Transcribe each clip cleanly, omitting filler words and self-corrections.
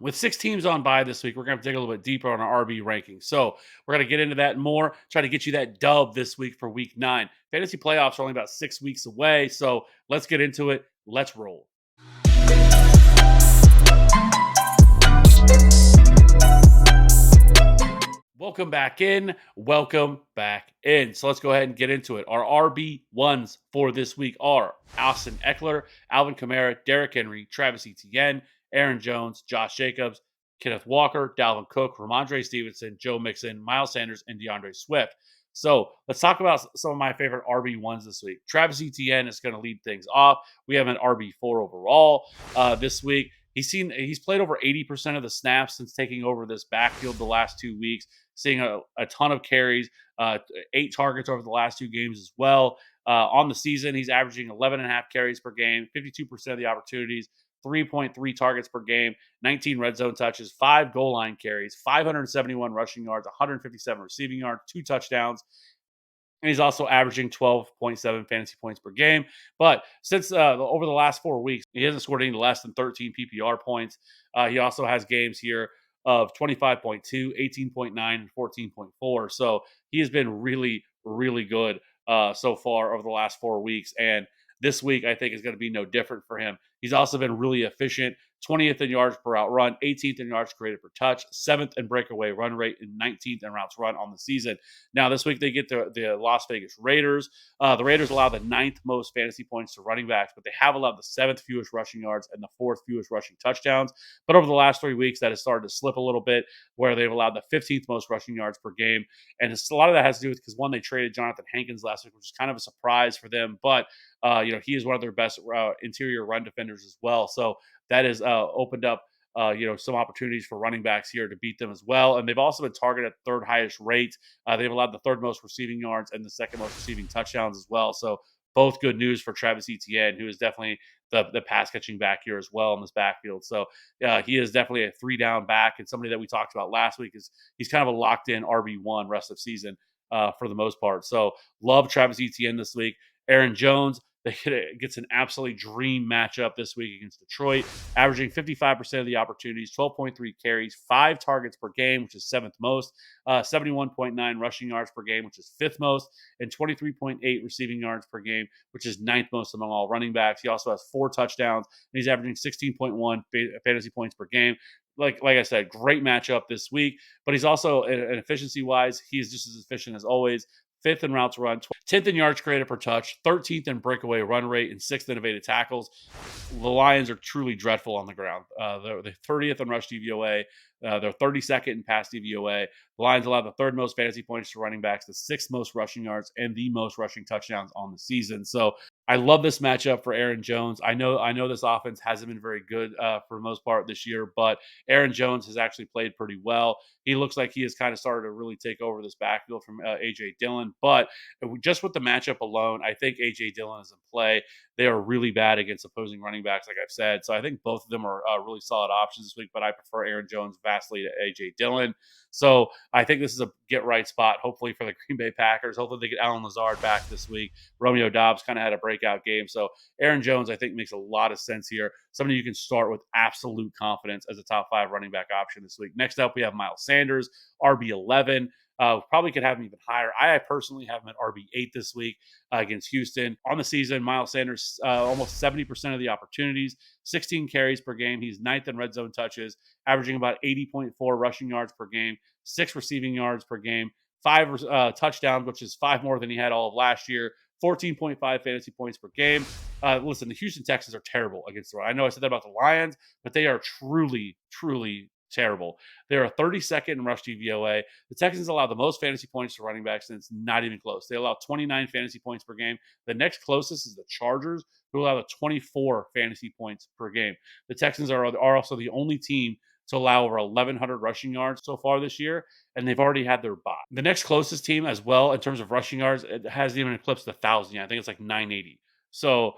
With 6 teams on bye this week, we're gonna have to dig a little bit deeper on our RB rankings. So we're gonna get into that more, try to get you that dub this week for week 9. Fantasy playoffs are only about 6 weeks away, so let's get into it. Let's roll. Welcome back in. Welcome back in. So let's go ahead and get into it. Our RB1s for this week are Austin Eckler, Alvin Kamara, Derrick Henry, Travis Etienne, Aaron Jones, Josh Jacobs, Kenneth Walker, Dalvin Cook, Ramondre Stevenson, Joe Mixon, Miles Sanders, and DeAndre Swift. So let's talk about some of my favorite RB1s this week. Travis Etienne is going to lead things off. We have an RB4 overall this week. He's played over 80% of the snaps since taking over this backfield the last 2 weeks, seeing a ton of carries, 8 targets over the last 2 games as well. On the season, he's averaging 11 and a half carries per game, 52% of the opportunities, 3.3 targets per game, 19 red zone touches, 5 goal line carries, 571 rushing yards, 157 receiving yards, 2 touchdowns. And he's also averaging 12.7 fantasy points per game. But since over the last 4 weeks, he hasn't scored any less than 13 PPR points. He also has games here of 25.2, 18.9, and 14.4. So he has been really, really good so far over the last 4 weeks. And this week, I think, is going to be no different for him. He's also been really efficient. 20th in yards per out run, 18th in yards created per touch, 7th in breakaway run rate, and 19th in routes run on the season. Now, this week they get the Las Vegas Raiders. The Raiders allow the 9th most fantasy points to running backs, but they have allowed the 7th fewest rushing yards and the 4th fewest rushing touchdowns. But over the last 3 weeks, that has started to slip a little bit, where they've allowed the 15th most rushing yards per game. And a lot of that has to do with because one, they traded Jonathan Hankins last week, which is kind of a surprise for them. But he is one of their best interior run defenders as well. So that has opened up some opportunities for running backs here to beat them as well. And they've also been targeted at third highest rate. They've allowed the third most receiving yards and the second most receiving touchdowns as well. So both good news for Travis Etienne, who is definitely the pass catching back here as well in this backfield. So he is definitely a 3 down back, and somebody that we talked about last week is he's kind of a locked in RB1 rest of season for the most part. So love Travis Etienne this week. Aaron Jones, gets an absolutely dream matchup this week against Detroit, averaging 55% of the opportunities, 12.3 carries, 5 targets per game, which is 7th most, 71.9 rushing yards per game, which is 5th most, and 23.8 receiving yards per game, which is 9th most among all running backs. He also has 4 touchdowns, and he's averaging 16.1 fantasy points per game. Like I said, great matchup this week. But he's also, an efficiency wise, he's just as efficient as always. 5th in routes run, 10th in yards created per touch, 13th in breakaway run rate, and 6th in evaded tackles. The Lions are truly dreadful on the ground. They're 30th in rush DVOA. They're 32nd in pass DVOA. The Lions allow the 3rd most fantasy points to running backs, the 6th most rushing yards, and the most rushing touchdowns on the season. So I love this matchup for Aaron Jones. I know this offense hasn't been very good for the most part this year, but Aaron Jones has actually played pretty well. He looks like he has kind of started to really take over this backfield from AJ Dillon. But just with the matchup alone, I think AJ Dillon is in play. They are really bad against opposing running backs, like I've said. So I think both of them are really solid options this week, but I prefer Aaron Jones vastly to AJ Dillon. So I think this is a get right spot, hopefully, for the Green Bay Packers. Hopefully, they get Alan Lazard back this week. Romeo Dobbs kind of had a breakout game. So Aaron Jones, I think, makes a lot of sense here. Somebody you can start with absolute confidence as a top 5 running back option this week. Next up, we have Miles Sanders, RB11. Probably could have him even higher. I personally have him at RB8 this week against Houston. On the season, Miles Sanders, almost 70% of the opportunities, 16 carries per game. He's 9th in red zone touches, averaging about 80.4 rushing yards per game, 6 receiving yards per game, 5 touchdowns, which is 5 more than he had all of last year, 14.5 fantasy points per game. Listen, the Houston Texans are terrible against the run. I know I said that about the Lions, but they are truly, truly terrible. They're a 32nd in rush DVOA. The Texans allow the most fantasy points to running backs, and it's not even close. They allow 29 fantasy points per game. The next closest is the Chargers, who allow the 24 fantasy points per game. The Texans are also the only team to allow over 1,100 rushing yards so far this year, and they've already had their bye. The next closest team as well in terms of rushing yards, it hasn't even eclipsed 1,000 yet. I think it's like 980. So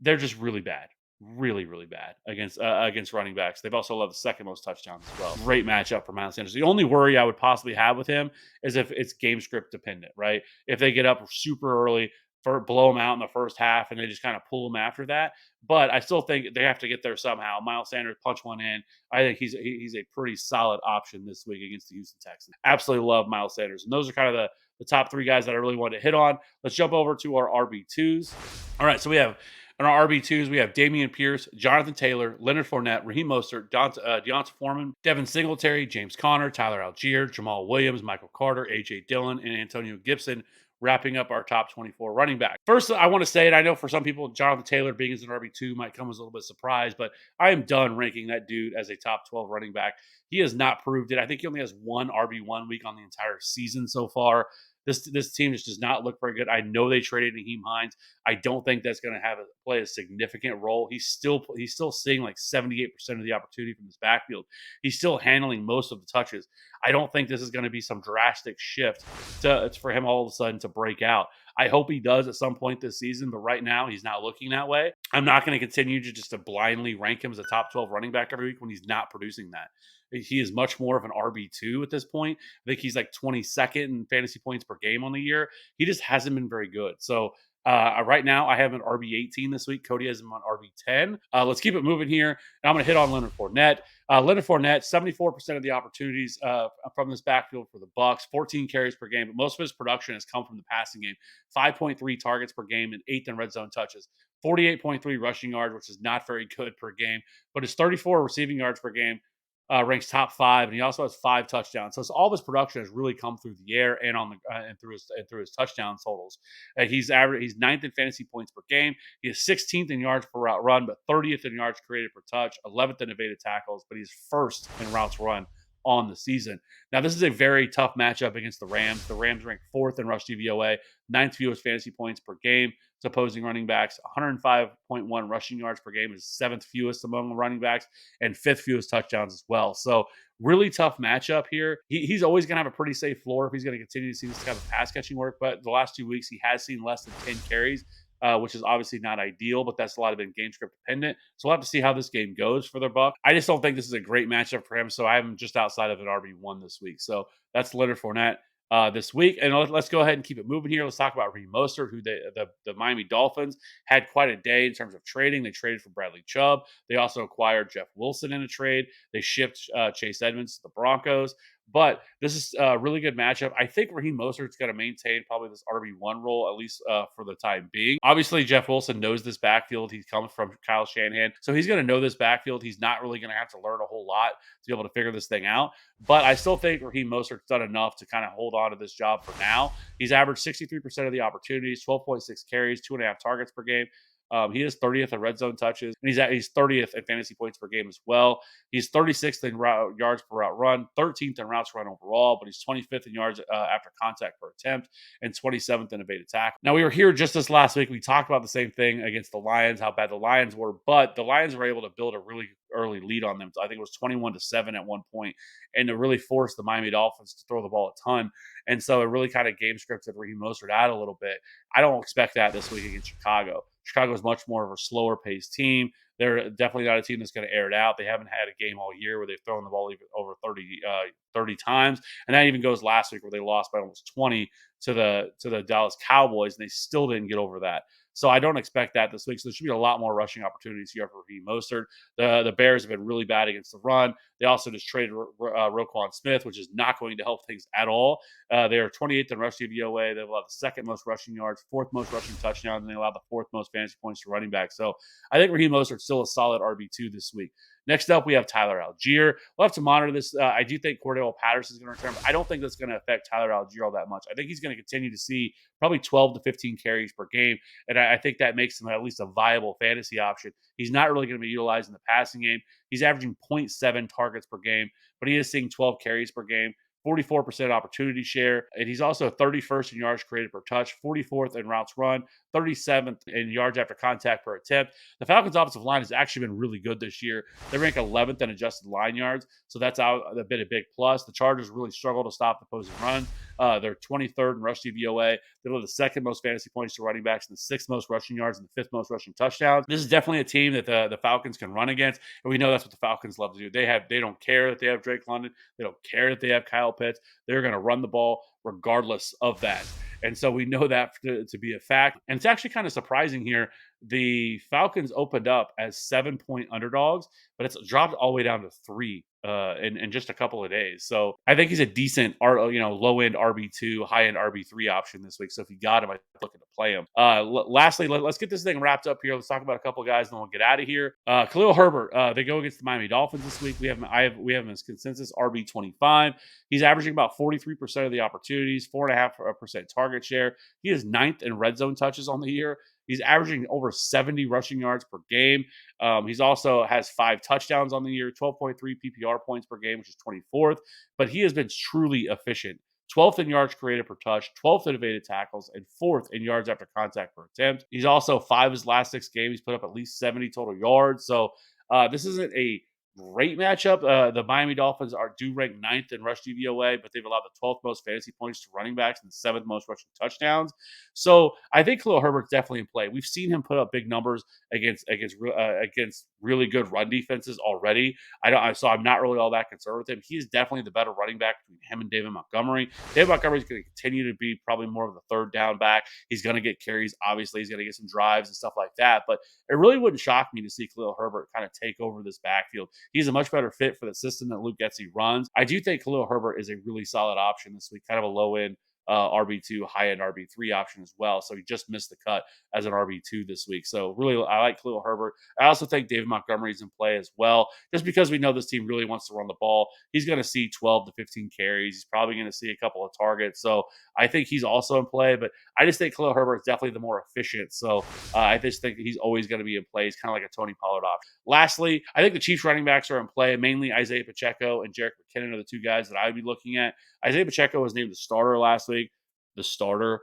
they're just really bad, really, really bad against running backs. They've also allowed the 2nd most touchdowns as well. Great matchup for Miles Sanders. The only worry I would possibly have with him is if it's game script dependent, right? If they get up super early, blow them out in the first half, and they just kind of pull them after that. But I still think they have to get there somehow. Miles Sanders punch one in. I think he's a pretty solid option this week against the Houston Texans. Absolutely love Miles Sanders, and those are kind of the top three guys that I really wanted to hit on. Let's jump over to our RB2s. All right, so we have on our RB2s, we have Dameon Pierce, Jonathan Taylor, Leonard Fournette, Raheem Mostert, Deonta Foreman, Devin Singletary, James Conner, Tyler Algier, Jamal Williams, Michael Carter, A.J. Dillon, and Antonio Gibson, wrapping up our top 24 running back. First, I want to say, and I know for some people, Jonathan Taylor being as an RB2 might come as a little bit surprise, but I am done ranking that dude as a top 12 running back. He has not proved it. I think he only has one RB1 week on the entire season so far. This team just does not look very good. I know they traded Naheem Hines. I don't think that's going to play a significant role. He's still seeing like 78% of the opportunity from his backfield. He's still handling most of the touches. I don't think this is going to be some drastic shift it's for him all of a sudden to break out. I hope he does at some point this season, but right now he's not looking that way. I'm not going to continue to blindly rank him as a top 12 running back every week when he's not producing that. He is much more of an RB2 at this point. I think he's like 22nd in fantasy points per game on the year. He just hasn't been very good. So right now, I have an RB18 this week. Cody has him on RB10. Let's keep it moving here. And I'm going to hit on Leonard Fournette. Leonard Fournette, 74% of the opportunities from this backfield for the Bucs, 14 carries per game, but most of his production has come from the passing game. 5.3 targets per game and 8th in red zone touches. 48.3 rushing yards, which is not very good per game, but his 34 receiving yards per game ranks top 5, and he also has 5 touchdowns. So all of his production has really come through the air and on the and through his touchdown totals. He's 9th in fantasy points per game. He is 16th in yards per route run, but 30th in yards created per touch, 11th in evaded tackles, but he's first in routes run on the season. Now, this is a very tough matchup against the Rams. The Rams rank 4th in rush DVOA, 9th fewest fantasy points per game to opposing running backs. 105.1 rushing yards per game is 7th fewest among running backs and 5th fewest touchdowns as well. So really tough matchup here. He's always going to have a pretty safe floor if he's going to continue to see this kind of pass catching work. But the last 2 weeks, he has seen less than 10 carries. Which is obviously not ideal, but that's a lot of been game script dependent. So we'll have to see how this game goes for the Bucs. I just don't think this is a great matchup for him, so I have him just outside of an RB1 this week. So that's Leonard Fournette this week. And let's go ahead and keep it moving here. Let's talk about Raheem Mostert, who the Miami Dolphins had quite a day in terms of trading. They traded for Bradley Chubb. They also acquired Jeff Wilson in a trade. They shipped Chase Edmonds to the Broncos. But this is a really good matchup. I think Raheem Mostert's going to maintain probably this RB1 role, at least for the time being. Obviously, Jeff Wilson knows this backfield. He comes from Kyle Shanahan. So he's going to know this backfield. He's not really going to have to learn a whole lot to be able to figure this thing out. But I still think Raheem Mostert's done enough to kind of hold on to this job for now. He's averaged 63% of the opportunities, 12.6 carries, 2.5 targets per game. He is 30th in red zone touches, and he's 30th in fantasy points per game as well. He's 36th in yards per route run, 13th in routes run overall, but he's 25th in yards after contact per attempt, and 27th in evaded tackle. Now, we were here just this last week. We talked about the same thing against the Lions, how bad the Lions were, but the Lions were able to build a really early lead on them. I think it was 21-7 at one point, and to really force the Miami Dolphins to throw the ball a ton. And so it really kind of game scripted Raheem Mostert out a little bit. I don't expect that this week against Chicago. Chicago is much more of a slower paced team. They're definitely not a team that's going to air it out. They haven't had a game all year where they've thrown the ball even over 30 times. And that even goes last week where they lost by almost 20 to the Dallas Cowboys, and they still didn't get over that. So I don't expect that this week. So there should be a lot more rushing opportunities here for Raheem Mostert. The Bears have been really bad against the run. They also just traded Roquan Smith, which is not going to help things at all. They are 28th in rush DVOA. They allow the second most rushing yards, 4th most rushing touchdowns, and they allow the 4th most fantasy points to running back. So I think Raheem Mostert's still a solid RB2 this week. Next up, we have Tyler Algier. We'll have to monitor this. I do think Cordell Patterson is going to return, but I don't think that's going to affect Tyler Algier all that much. I think he's going to continue to see probably 12 to 15 carries per game, and I think that makes him at least a viable fantasy option. He's not really going to be utilized in the passing game. He's averaging 0.7 targets per game, but he is seeing 12 carries per game. 44% opportunity share, and he's also 31st in yards created per touch, 44th in routes run, 37th in yards after contact per attempt. The Falcons' offensive line has actually been really good this year. They rank 11th in adjusted line yards, so that's a big plus. The Chargers really struggle to stop the opposing run. They're 23rd in rush DVOA. They're the 2nd most fantasy points to running backs, and the 6th most rushing yards, and the 5th most rushing touchdowns. This is definitely a team that the Falcons can run against, and we know that's what the Falcons love to do. They don't care that they have Drake London. They don't care that they have Kyle Pitts. They're going to run the ball regardless of that. And so we know that to be a fact. And it's actually kind of surprising here. The Falcons opened up as 7-point underdogs, but it's dropped all the way down to three in just a couple of days. So I think he's a decent, low end RB2, high end RB3 option this week. So if you got him, I'm looking to play him. Lastly, let's get this thing wrapped up here. Let's talk about a couple of guys, and then we'll get out of here. Khalil Herbert, they go against the Miami Dolphins this week. We have him as consensus RB25. He's averaging about 43% of the opportunities, 4.5% target share. He is ninth in red zone touches on the year. He's averaging over 70 rushing yards per game. He's also has 5 touchdowns on the year, 12.3 PPR points per game, which is 24th. But he has been truly efficient. 12th in yards created per touch, 12th in evaded tackles, and 4th in yards after contact per attempt. He's also 5 of his last 6 games. He's put up at least 70 total yards. So this isn't a great matchup. The Miami Dolphins do rank ninth in rush DVOA, but they've allowed the 12th most fantasy points to running backs and the 7th most rushing touchdowns. So I think Khalil Herbert's definitely in play. We've seen him put up big numbers against really good run defenses already. So I'm not really all that concerned with him. He's definitely the better running back between him and David Montgomery. David Montgomery is going to continue to be probably more of the third down back. He's going to get carries. Obviously, he's going to get some drives and stuff like that. But it really wouldn't shock me to see Khalil Herbert kind of take over this backfield. He's a much better fit for the system that Luke Getsy runs. I do think Khalil Herbert is a really solid option this week, kind of a low end RB2, high end RB3 option as well. So he just missed the cut as an RB2 this week. So really, I like Khalil Herbert. I also think David Montgomery's in play as well, just because we know this team really wants to run the ball. He's going to see 12 to 15 carries. He's probably going to see a couple of targets. So I think he's also in play, but I just think Khalil Herbert is definitely the more efficient. So I just think that he's always going to be in play. He's kind of like a Tony Pollard option. Lastly, I think the Chiefs running backs are in play. Mainly Isaiah Pacheco and Jerick McKinnon are the two guys that I would be looking at. Isaiah Pacheco was named the starter last week. The starter.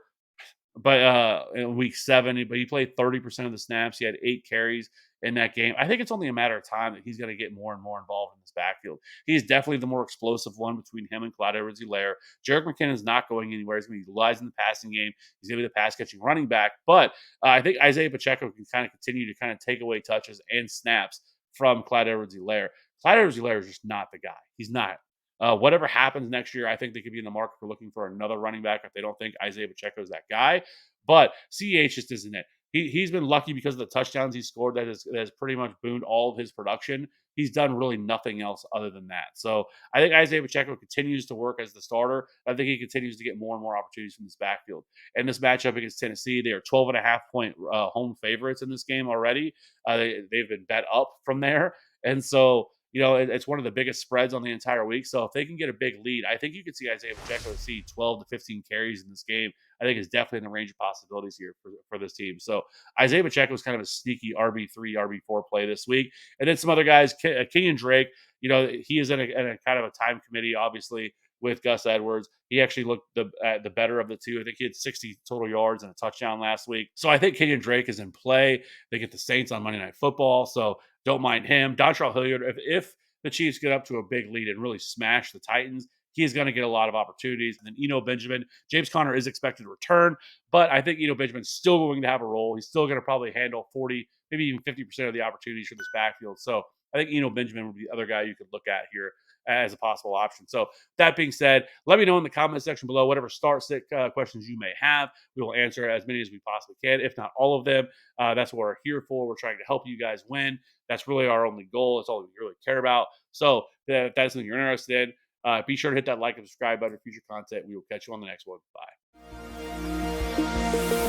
But in week 7, but he played 30% of the snaps. He had 8 carries in that game. I think it's only a matter of time that he's going to get more and more involved in this backfield. He's definitely the more explosive one between him and Clyde Edwards-Helaire. Jerick McKinnon is not going anywhere. He's going to be utilized in the passing game. He's going to be the pass-catching running back. But I think Isaiah Pacheco can kind of continue to kind of take away touches and snaps from Clyde Edwards-Helaire. Clyde Edwards-Helaire is just not the guy. He's not. Whatever happens next year, I think they could be in the market for looking for another running back if they don't think Isaiah Pacheco is that guy. But CEH just isn't it. He's been lucky because of the touchdowns he scored that has pretty much boomed all of his production. He's done really nothing else other than that. So I think Isaiah Pacheco continues to work as the starter. I think he continues to get more and more opportunities from this backfield. And this matchup against Tennessee, they are 12.5-point home favorites in this game already. They've been bet up from there. And so it's one of the biggest spreads on the entire week. So if they can get a big lead, I think you could see Isaiah Pacheco see 12 to 15 carries in this game. I think is definitely in the range of possibilities here for this team. So Isaiah Pacheco is kind of a sneaky RB3, RB4 play this week. And then some other guys, Kenyon Drake, he is in a kind of a time committee, obviously, with Gus Edwards. He actually looked the better of the two. I think he had 60 total yards and a touchdown last week. So I think Kenyon Drake is in play. They get the Saints on Monday Night Football, so don't mind him. Dontrell Hilliard, if the Chiefs get up to a big lead and really smash the Titans, he is going to get a lot of opportunities. And then Eno Benjamin, James Conner is expected to return, but I think Eno Benjamin's still going to have a role. He's still going to probably handle 40, maybe even 50% of the opportunities for this backfield. So I think Eno Benjamin would be the other guy you could look at here as a possible option. So that being said, let me know in the comment section below whatever start sit questions you may have. We will answer as many as we possibly can, if not all of them. That's what we're here for. We're trying to help you guys win. That's really our only goal. It's all we really care about. So if that's something you're interested in, be sure to hit that like and subscribe button for future content. We will catch you on the next one. Bye.